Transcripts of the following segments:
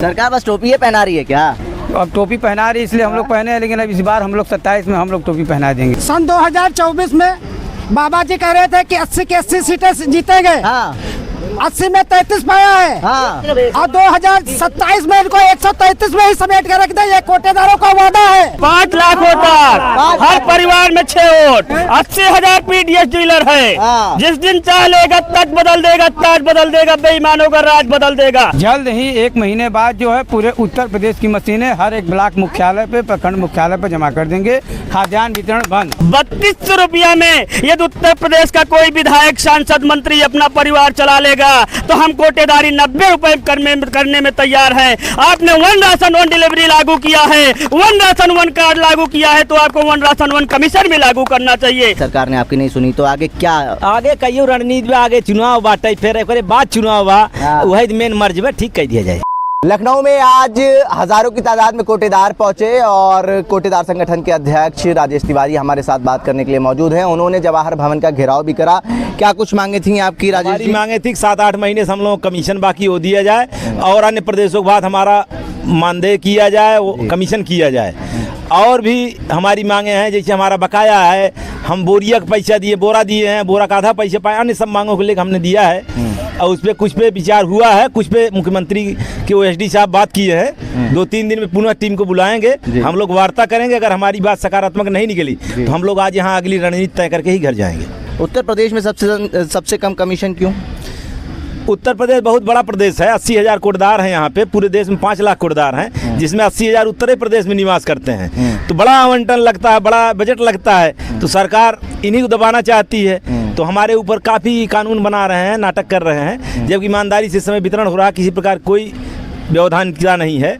सरकार बस टोपी पहना रही है क्या? अब टोपी पहना रही है इसलिए हम लोग पहने हैं, लेकिन अब इस बार हम लोग 27 में हम लोग टोपी पहना देंगे। सन 2024 में बाबा जी कह रहे थे कि 80 की 80 सीटें जीतेंगे। हाँ 80 में 33 पाया है। हाँ और 2027 में इनको 133 में ही समेट के रख दे, ये कोटेदारों का वादा है। 5 लाख वोटर, हर परिवार में 6 वोट, 80,000 पीडीएस डीलर है। हाँ। जिस दिन चाह लेगा तक बदल देगा, ताज बदल देगा, बेईमानों का राज बदल देगा। जल्द ही 1 महीने बाद जो है पूरे उत्तर प्रदेश की मशीनें हर एक ब्लॉक मुख्यालय पे, प्रखंड मुख्यालय पे जमा कर देंगे। खाद्यान्न वितरण बंद। 3200 रुपया में यदि उत्तर प्रदेश का कोई विधायक, सांसद, मंत्री अपना परिवार चला लेगा तो हम कोटेदारी 90 रुपए करने में तैयार हैं। आपने 1 राशन 1 डिलीवरी लागू किया है, 1 राशन 1 कार्ड लागू किया है, तो आपको 1 राशन 1 कमीशन भी लागू करना चाहिए। सरकार ने आपकी नहीं सुनी तो आगे क्या? आगे कई रणनीति में आगे चुनाव बाटे, फिर एक बाद चुनाव बा, वही मेन मर्ज में ठीक कर दिया जाए। लखनऊ में आज हजारों की तादाद में कोटेदार पहुंचे और कोटेदार संगठन के अध्यक्ष राजेश तिवारी हमारे साथ बात करने के लिए मौजूद हैं। उन्होंने जवाहर भवन का घेराव भी करा। क्या कुछ मांगे थी आपकी राजेश जी? मांगे थी 7-8 महीने से हम लोग कमीशन बाकी हो दिया जाए और अन्य प्रदेशों के बाद हमारा मानदेय किया जाए, वो कमीशन किया जाए। और भी हमारी मांगे हैं, जैसे हमारा बकाया है, हम बोरिया का पैसा दिए, बोरा दिए हैं, बोरा का आधा पैसा पाए, अन्य सब मांगों को लेकर हमने दिया है। और उस पर कुछ पे विचार हुआ है, कुछ पे मुख्यमंत्री के ओएसडी साहब बात किए हैं। 2-3 दिन में पुनः टीम को बुलाएंगे, हम लोग वार्ता करेंगे। अगर हमारी बात सकारात्मक नहीं निकली तो हम लोग आज यहाँ अगली रणनीति तय करके ही घर जाएंगे। उत्तर प्रदेश में सबसे कम कमीशन क्यों? उत्तर प्रदेश बहुत बड़ा प्रदेश है, 80,000 कोटदार हैं यहाँ पे। पूरे देश में 5 लाख कोटदार हैं, जिसमें 80,000 उत्तरी प्रदेश में निवास करते हैं। तो बड़ा आवंटन लगता है, बड़ा बजट लगता है, तो सरकार इन्हीं को दबाना चाहती है। तो हमारे ऊपर काफ़ी कानून बना रहे हैं, नाटक कर रहे हैं, जबकि ईमानदारी से समय वितरण हो रहा है, किसी प्रकार कोई व्यवधान किया नहीं है।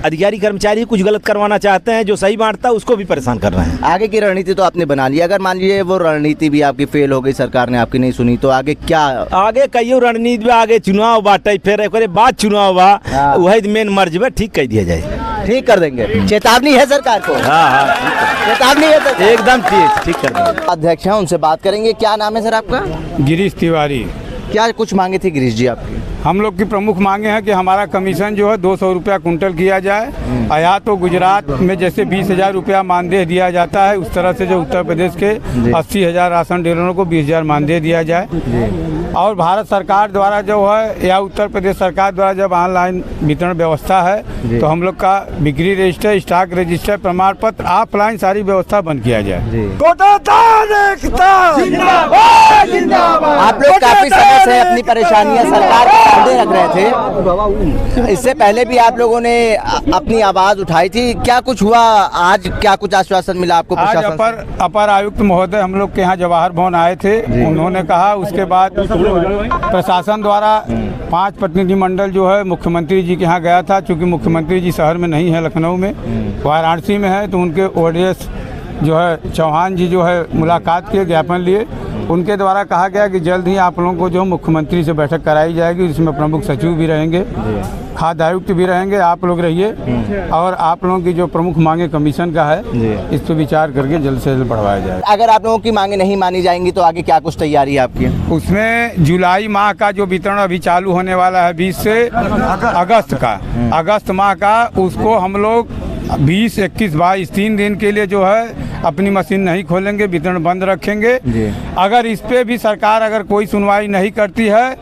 अधिकारी कर्मचारी कुछ गलत करवाना चाहते हैं, जो सही बांटता है उसको भी परेशान कर रहे हैं। आगे की रणनीति तो आपने बना ली, अगर मान लीजिए वो रणनीति भी आपकी फेल हो गई, सरकार ने आपकी नहीं सुनी तो आगे क्या? आगे कई रणनीति में आगे चुनाव बाटे, फिर एक बाद चुनाव बा, वही मेन मर्ज में ठीक कर दिया जाए। ठीक कर देंगे, चेतावनी है सरकार को? हाँ, चेतावनी है सरकार? एकदम ठीक कर देंगे। अध्यक्ष हैं, उनसे बात करेंगे। क्या नाम है सर आपका? गिरीश तिवारी। क्या कुछ मांगे थी गिरीश जी आपकी? हम लोग की प्रमुख मांगे हैं कि हमारा कमीशन जो है 200 रुपया कुंटल किया जाए। या तो गुजरात में जैसे 20,000 रुपया मानदेय दिया जाता है, उस तरह से जो उत्तर प्रदेश के 80,000 राशन डीलरों को 20,000 मानदेय दिया जाए। और भारत सरकार द्वारा जो है या उत्तर प्रदेश सरकार द्वारा जब ऑनलाइन वितरण व्यवस्था है तो हम लोग का बिक्री रजिस्टर, स्टॉक रजिस्टर, प्रमाण पत्र, ऑफलाइन सारी व्यवस्था बंद किया जाए। आप लोग काफी समय से अपनी परेशानियां सरकार के सामने रख रहे थे। इससे पहले भी आप लोगों ने अपनी आवाज उठाई थी, क्या कुछ हुआ? आज क्या कुछ आश्वासन मिला आपको प्रशासन? अपर आयुक्त महोदय हम लोग के यहाँ जवाहर भवन आए थे, उन्होंने कहा, उसके बाद प्रशासन द्वारा 5 प्रतिनिधि मंडल जो है मुख्यमंत्री जी के यहाँ गया था। चूँकि मुख्यमंत्री जी शहर में नहीं है, लखनऊ में, वाराणसी में है, तो उनके ओडीएस जो है चौहान जी जो है मुलाकात किए, ज्ञापन लिए। उनके द्वारा कहा गया कि जल्द ही आप लोगों को जो मुख्यमंत्री से बैठक कराई जाएगी, जिसमें प्रमुख सचिव भी रहेंगे, खाद्य आयुक्त भी रहेंगे, आप लोग रहिए। और आप लोगों की जो प्रमुख मांगे कमीशन का है, इस पर विचार करके जल्द से जल्द बढ़वाया जाए। अगर आप लोगों की मांगे नहीं मानी जाएंगी तो आगे क्या कुछ तैयारी है आपकी? उसमें जुलाई माह का जो वितरण अभी चालू होने वाला है 20 से अगस्त का, अगस्त माह का, उसको हम लोग 20, 21, 22 3 दिन के लिए जो है अपनी मशीन नहीं खोलेंगे, वितरण बंद रखेंगे। अगर इस पे भी सरकार अगर कोई सुनवाई नहीं करती है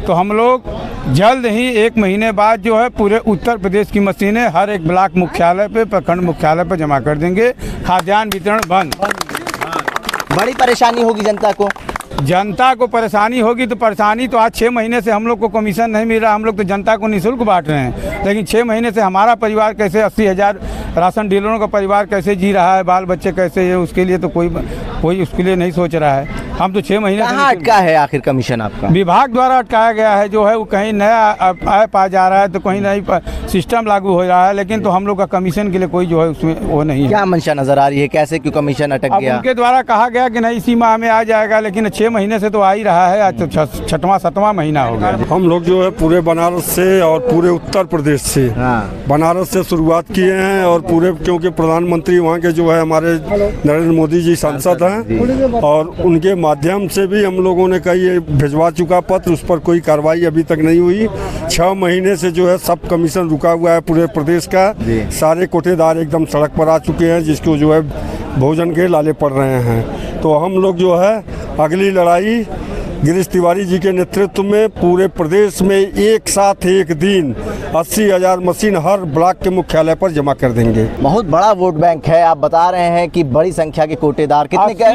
तो हम लोग जल्द ही 1 महीने बाद जो है पूरे उत्तर प्रदेश की मशीनें हर एक ब्लॉक मुख्यालय पे, प्रखंड मुख्यालय पे जमा कर देंगे। खाद्यान्न वितरण बंद। बड़ी परेशानी होगी जनता को? जनता को परेशानी होगी तो परेशानी तो आज 6 महीने से हम लोग को कमीशन नहीं मिल रहा, हम लोग तो जनता को निःशुल्क बांट रहे हैं, लेकिन 6 महीने से हमारा परिवार कैसे, 80,000 राशन डीलरों का परिवार कैसे जी रहा है, बाल बच्चे कैसे है, उसके लिए तो कोई उसके लिए नहीं सोच रहा है। हम तो 6 महीने से अटका है आखिर कमीशन आपका? विभाग द्वारा अटकाया गया है, जो है वो कहीं नया ऐप आ जा रहा है, तो कहीं नई सिस्टम लागू हो रहा है, लेकिन तो हम लोग का कमीशन के लिए कोई जो है उसमें वो नहीं है। क्या मंशा नजर आ रही है, कैसे क्यों कमीशन अटक गया? उनके द्वारा कहा गया कि नहीं इसी माह में आ जाएगा, लेकिन 6 महीने से तो आ ही रहा है, आज तो 6वां 7वां महीना हो गया। हम लोग जो है पूरे बनारस से और पूरे उत्तर प्रदेश से, बनारस से शुरुआत किए हैं और पूरे, क्योंकि प्रधानमंत्री वहाँ के जो है हमारे नरेंद्र मोदी जी सांसद हैं और उनके माध्यम से भी हम लोगों ने कई भिजवा चुका पत्र, उस पर कोई कार्रवाई अभी तक नहीं हुई। 6 महीने से जो है सब कमीशन रुका हुआ है पूरे प्रदेश का। सारे कोटेदार एकदम सड़क पर आ चुके हैं, जिसको जो है भोजन के लाले पड़ रहे हैं। तो हम लोग जो है अगली लड़ाई गिरीश तिवारी जी के नेतृत्व में पूरे प्रदेश में एक साथ एक दिन 80,000 मशीन हर ब्लॉक के मुख्यालय पर जमा कर देंगे। बहुत बड़ा वोट बैंक है, आप बता रहे हैं कि बड़ी संख्या के कोटेदार, कितने क्या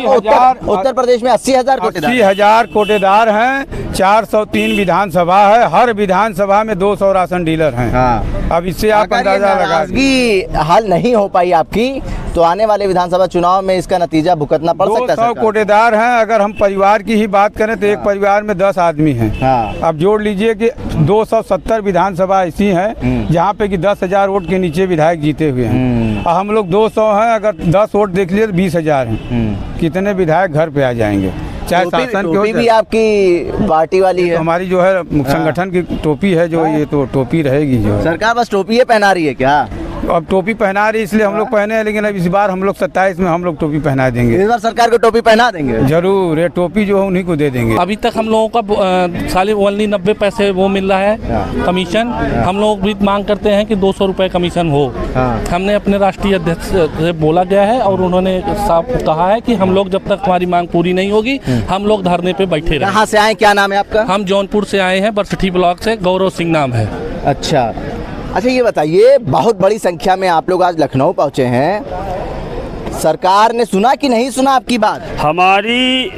उत्तर प्रदेश में 80,000 कोटेदार? 80,000 कोटेदार हैं, 403 विधानसभा है, हर विधानसभा में 200 राशन डीलर हैं। हाँ। अब इससे आप अंदाजा लगा हल नहीं हो पाई आपकी, तो आने वाले विधानसभा चुनाव में इसका नतीजा भुगतना पड़ सकता है। 200 कोटेदार हैं। अगर हम परिवार की ही बात करें तो एक परिवार में 10 आदमी हैं। हाँ। अब जोड़ लीजिए कि 270 विधानसभा ऐसी हैं जहाँ पे कि 10,000 वोट के नीचे विधायक जीते हुए हैं। और हम लोग 200 हैं, अगर 10 वोट देख लिए तो 20,000 हैं। कितने विधायक घर पे आ जाएंगे? चाहे शासन टोपी भी आपकी पार्टी वाली है? तो हमारी जो है संगठन की टोपी है, जो ये तो टोपी रहेगी। जो सरकार बस टोपी पहना रही है क्या? अब टोपी पहना रही इसलिए हम लोग पहने हैं, लेकिन अब इस बार हम लोग 27 में हम लोग टोपी पहना देंगे। इस बार सरकार को टोपी पहना देंगे जरूर। ये टोपी जो है उन्हीं को दे देंगे। अभी तक हम लोगों का साले ओनली 90 पैसे वो मिल रहा है कमीशन। हम लोग भी मांग करते हैं कि 200 रुपये कमीशन हो। हमने अपने राष्ट्रीय अध्यक्ष से बोला गया है और उन्होंने साफ कहा है कि हम लोग जब तक हमारी मांग पूरी नहीं होगी हम लोग धरने पे बैठे रहेंगे। कहाँ से आए, क्या नाम है आपका? हम जौनपुर से आए हैं, बरसठी ब्लॉक से, गौरव सिंह नाम है। अच्छा, ये बताइए, बहुत बड़ी संख्या में आप लोग आज लखनऊ पहुंचे हैं, सरकार ने सुना कि नहीं सुना आपकी बात? हमारी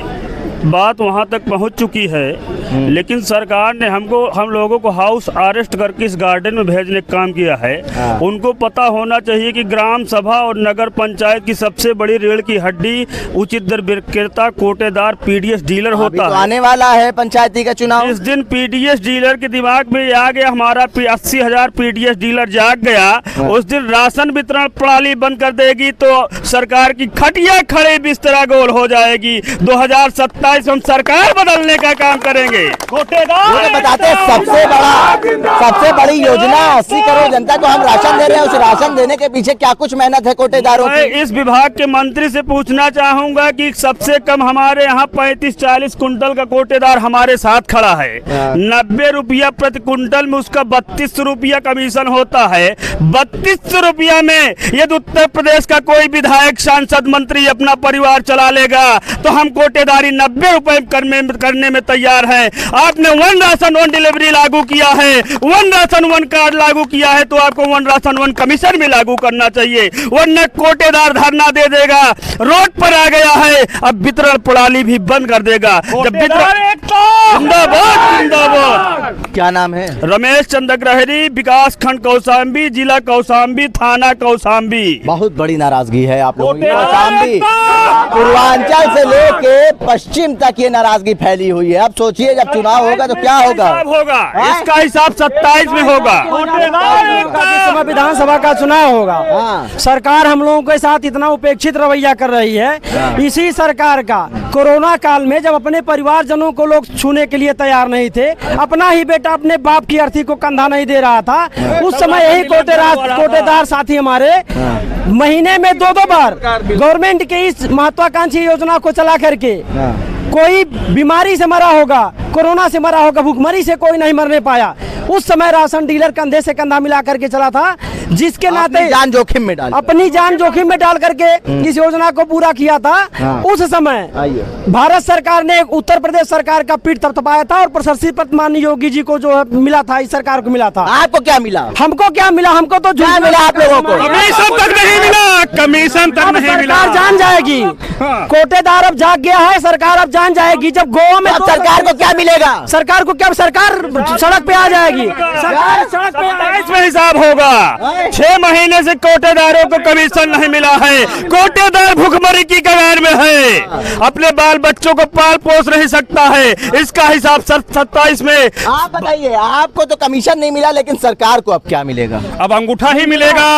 बात वहाँ तक पहुँच चुकी है, लेकिन सरकार ने हम लोगों को हाउस अरेस्ट करके इस गार्डन में भेजने का काम किया है। उनको पता होना चाहिए कि ग्राम सभा और नगर पंचायत की सबसे बड़ी रीढ़ की हड्डी उचित दर विक्रेता कोटेदार पीडीएस डीलर होता है। आने वाला है पंचायती का चुनाव, इस दिन पीडीएस डीलर के दिमाग में आ गया, हमारा 80,000 पीडीएस डीलर जाग गया, उस दिन राशन वितरण प्रणाली बंद कर देगी तो सरकार की खटिया खड़े बिस्तरा गोल हो जाएगी। 2027 हम सरकार बदलने का काम करेंगे। कोटेदार बताते हैं सबसे बड़ी योजना 80 करोड़ जनता को हम राशन दे रहे हैं। उस राशन देने के पीछे क्या कुछ मेहनत है कोटेदारों की? मैं इस विभाग के मंत्री से पूछना चाहूंगा कि सबसे कम हमारे यहाँ 35-40 कुंटल का कोटेदार हमारे साथ खड़ा है। 90 रुपया प्रति कुंटल में उसका 32 रुपया कमीशन होता है। 32 रुपया में यदि उत्तर प्रदेश का कोई विधायक, सांसद, मंत्री अपना परिवार चला लेगा तो हम कोटेदारी 90 रुपए करने में तैयार हैं। आपने 1 राशन 1 डिलीवरी लागू किया है, 1 राशन 1 कार्ड लागू किया है, तो आपको 1 राशन 1 कमीशन भी लागू करना चाहिए, वरना कोटेदार धरना दे देगा। रोड पर आ गया है, अब वितरण प्रणाली भी बंद कर देगा। जब जिंदाबाद। क्या नाम है? रमेश चंद्र ग्रहरी, विकास खंड कौशाम्बी, जिला कौशाम्बी, थाना कौशाम्बी। बहुत बड़ी नाराजगी है आप लोगों की। कौशाम्बी पूर्वांचल से लेके पश्चिम तक ये नाराजगी फैली हुई है। अब सोचिए जब चुनाव होगा तो क्या होगा? इसका हिसाब 27 में होगा। विधानसभा का चुनाव होगा। सरकार हम लोगों के साथ इतना उपेक्षित रवैया कर रही है। इसी सरकार का कोरोना काल में जब अपने परिवारजनों को लोग छूने के लिए तैयार नहीं थे, अपना ही बेटा अपने बाप की अर्थी को कंधा नहीं दे रहा था, उस समय यही कोटेदार साथी हमारे महीने में 2-2 बार गवर्नमेंट के इस महत्वाकांक्षी योजना को चला करके कोई बीमारी से मरा होगा, कोरोना से मरा होगा, भूखमरी से कोई नहीं मरने पाया। उस समय राशन डीलर कंधे से कंधा मिला करके चला था, जिसके नाते जान जोखिम में डाल अपनी जान जोखिम में डाल करके इस योजना को पूरा किया था। उस समय भारत सरकार ने उत्तर प्रदेश सरकार का पीठ थपथपाया था और प्रशस्ति पत्र माननीय योगी जी को जो है मिला था, इस सरकार को मिला था। आपको क्या मिला? हमको क्या मिला? हमको तो क्या मिला आप लोगों को? कमीशन तक नहीं मिला, कमीशन तक नहीं मिला। सरकार जान जाएगी, कोटेदार अब जाग गया है, सरकार अब जान जाएगी। जब गोवा में सरकार को क्या मिलेगा? सरकार को क्या? सरकार सड़क पे आ जाएगी। सरकार सड़क पे इसमें हिसाब होगा। 6 महीने से कोटेदारों को कमीशन नहीं मिला है। कोटेदार भूखमरी की कगार में है, अपने बाल बच्चों को पाल पोस नहीं सकता है। इसका हिसाब 27 में। आप बताइए, आपको तो कमीशन नहीं मिला, लेकिन सरकार को अब क्या मिलेगा? अब अंगूठा ही मिलेगा।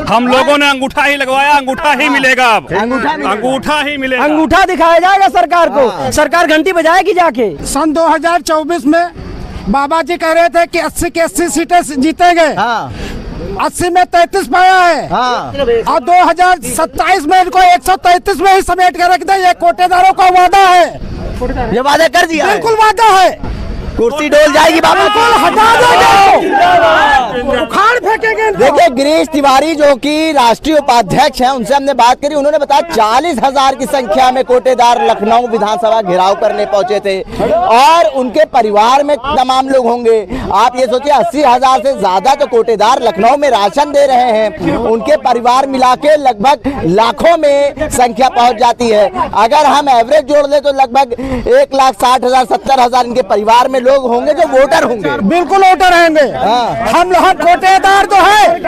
हम लोगों ने अंगूठा ही लगवाया, अंगूठा ही मिलेगा। अब अंगूठा ही मिलेगा, अंगूठा दिखाया जाएगा सरकार को। सरकार घंटी बजाएगी जाके। सन 2024 में बाबा जी कह रहे थे कि 80 की 80 सीटें जीतेंगे। 80 में 33 पाया है। हाँ। और 2027 में इनको 133 में ही समेट कर रख दे। ये कोटेदारों का वादा है, ये वादा कर दिया है। बिल्कुल वादा है। कुर्सी डोल जाएगी बाबू, हटा देंगे, उखाड़ फेंकेंगे। देखिए गिरीश तिवारी जो कि राष्ट्रीय उपाध्यक्ष हैं, उनसे हमने बात करी। उन्होंने बताया 40,000 की संख्या में कोटेदार लखनऊ विधानसभा घेराव करने पहुंचे थे और उनके परिवार में तमाम लोग होंगे। आप ये सोचिए 80,000 से ज्यादा तो कोटेदार लखनऊ में राशन दे रहे हैं, उनके परिवार मिला के लगभग लाखों में संख्या पहुंच जाती है। अगर हम एवरेज जोड़ ले तो लगभग 1,60,000 70,000 इनके परिवार में लोग होंगे जो वोटर होंगे। बिल्कुल वोटर होंगे। हम लोग कोटेदार तो है।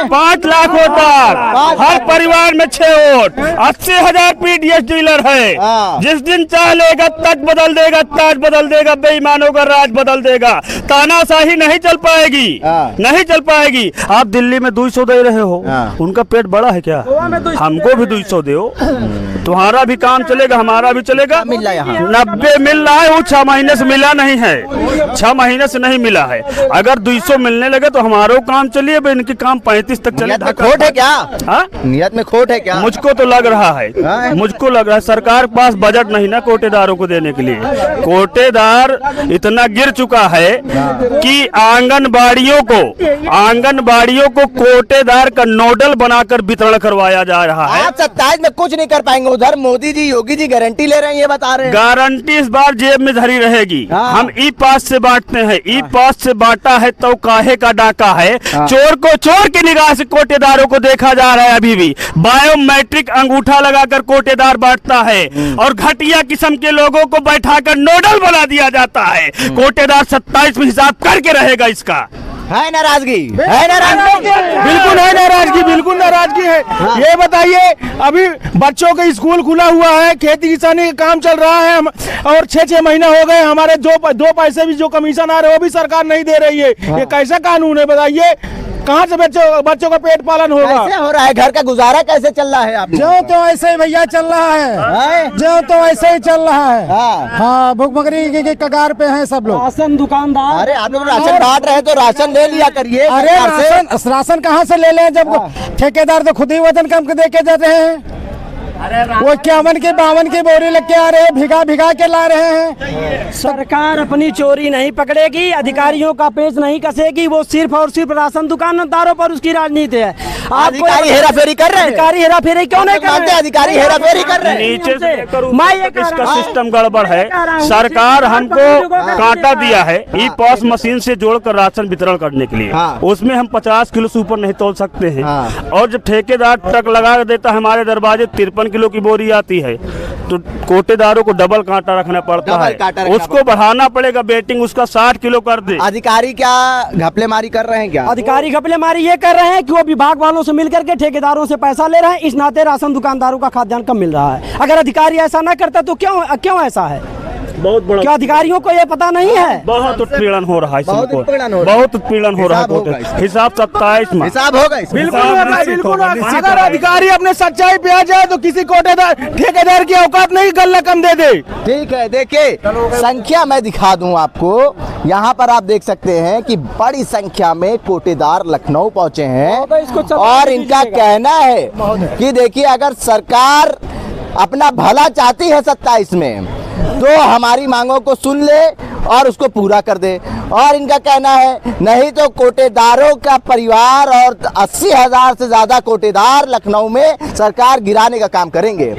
5 लाख वोटर, हर परिवार में 6 वोट, 80,000 पीडीएस डीलर है। जिस दिन चाह लेगा तट बदल देगा, ताज बदल देगा, बेईमानों का राज बदल देगा। तानाशाही नहीं चल पाएगी, नहीं चल पाएगी। आप दिल्ली में 200 दे रहे हो, उनका पेट बड़ा है क्या? हमको भी 200 दो, तुम्हारा भी काम चलेगा, हमारा भी चलेगा। 90 मिल रहा है, वो 6 महीने से मिला नहीं है, 6 महीने से नहीं मिला है। अगर 200 मिलने लगे तो हमारा काम चलिए, इनके काम 35 तक चले। खोट है क्या? नियत में खोट है क्या? मुझको तो लग रहा है, मुझको लग रहा है सरकार के पास बजट नहीं ना कोटेदारों को देने के लिए। कोटेदार इतना गिर चुका है कि आंगनबाड़ियों को कोटेदार का नोडल बनाकर वितरण करवाया जा रहा है। आप 27 में कुछ नहीं कर पाएंगे। उधर मोदी जी योगी जी गारंटी ले रहे हैं, ये बता रहे हैं। गारंटी इस बार जेब में धरी रहेगी। हम ई पास से बांटते हैं, ई पास से बांटा है तो काहे का डाका है। चोर को चोर की निगाह से कोटेदारों को देखा जा रहा है। अभी भी बायोमेट्रिक अंगूठा लगाकर कोटेदार बांटता है और घटिया किस्म के लोगों को बैठाकर नोडल बना दिया जाता है। कोटेदार 27 में हिसाब करके रहेगा। इसका है नाराजगी, है नाराजगी, बिल्कुल है नाराजगी, बिल्कुल नाराजगी है। ये बताइए, अभी बच्चों का स्कूल खुला हुआ है, खेती किसानी का काम चल रहा है और 6-6 महीने हो गए। हमारे दो पैसे भी जो कमीशन आ रहे हैं वो भी सरकार नहीं दे रही है। ये कैसा कानून है बताइए? कहाँ से बच्चों का पेट पालन होगा? कैसे हो रहा है? घर का गुजारा कैसे चल रहा है? आप जो तो ऐसे ही भैया चल रहा है, जो तो ऐसे ही चल रहा है। हाँ, भुखमरी के कगार पे हैं सब लोग। राशन दुकानदार, अरे आप लोग राशन बांट रहे हैं तो राशन ले लिया करिए। अरे राशन कहाँ से ले लें जब ठेकेदार तो खुद ही वजन कम दे के जाते हैं। वो 51 के 52 की बोरी लेके आ रहे हैं, भिगा के ला रहे हैं। सरकार अपनी चोरी नहीं पकड़ेगी, अधिकारियों का पेच नहीं कसेगी। वो सिर्फ और सिर्फ राशन दुकानदारों पर उसकी राजनीति है। अधिकारी हेराफेरी कर रहे हैं। अधिकारी हेराफेरी क्यों नहीं कर रहे? अधिकारी हेराफेरी कर रहे हैं। नीचे से इसका सिस्टम गड़बड़ है। सरकार हमको कांटा दिया है ई पॉस मशीन से जोड़कर राशन वितरण करने के लिए। उसमें हम 50 किलो से ऊपर नहीं तोल सकते हैं। और जब ठेकेदार ट्रक लगा देता है हमारे दरवाजे 53 किलो की बोरी आती है तो कोटेदारों को डबल कांटा रखना पड़ता है। उसको बढ़ाना पड़ेगा, बेटिंग उसका 60 किलो कर दे। अधिकारी क्या घपलेमारी कर रहे हैं क्या? अधिकारी घपलेमारी ये कर रहे हैं कि वो विभाग वालों से मिलकर के ठेकेदारों से पैसा ले रहे हैं। इस नाते राशन दुकानदारों का खाद्यान्न कम मिल रहा है। अगर अधिकारी ऐसा ना करता तो क्यों ऐसा है? बहुत बड़ा, क्या अधिकारियों को ये पता नहीं है? बहुत उत्पीड़न हो रहा है, बहुत उत्पीड़न हो रहा है। हिसाब 27 में हिसाब होगा। बिल्कुल। अगर अधिकारी अपने सच्चाई पे आ जाए तो किसी कोटेदार ठेकेदार की औकात नहीं गल्ला कम दे दे। ठीक है, देखिए संख्या मैं दिखा दूं आपको। यहाँ पर आप देख सकते हैं कि बड़ी संख्या में कोटेदार लखनऊ पहुंचे हैं और इनका कहना है कि देखिए अगर सरकार अपना भला चाहती है 27 में तो हमारी मांगों को सुन ले और उसको पूरा कर दे। और इनका कहना है नहीं तो कोटेदारों का परिवार और 80,000 से ज्यादा कोटेदार लखनऊ में सरकार गिराने का काम करेंगे।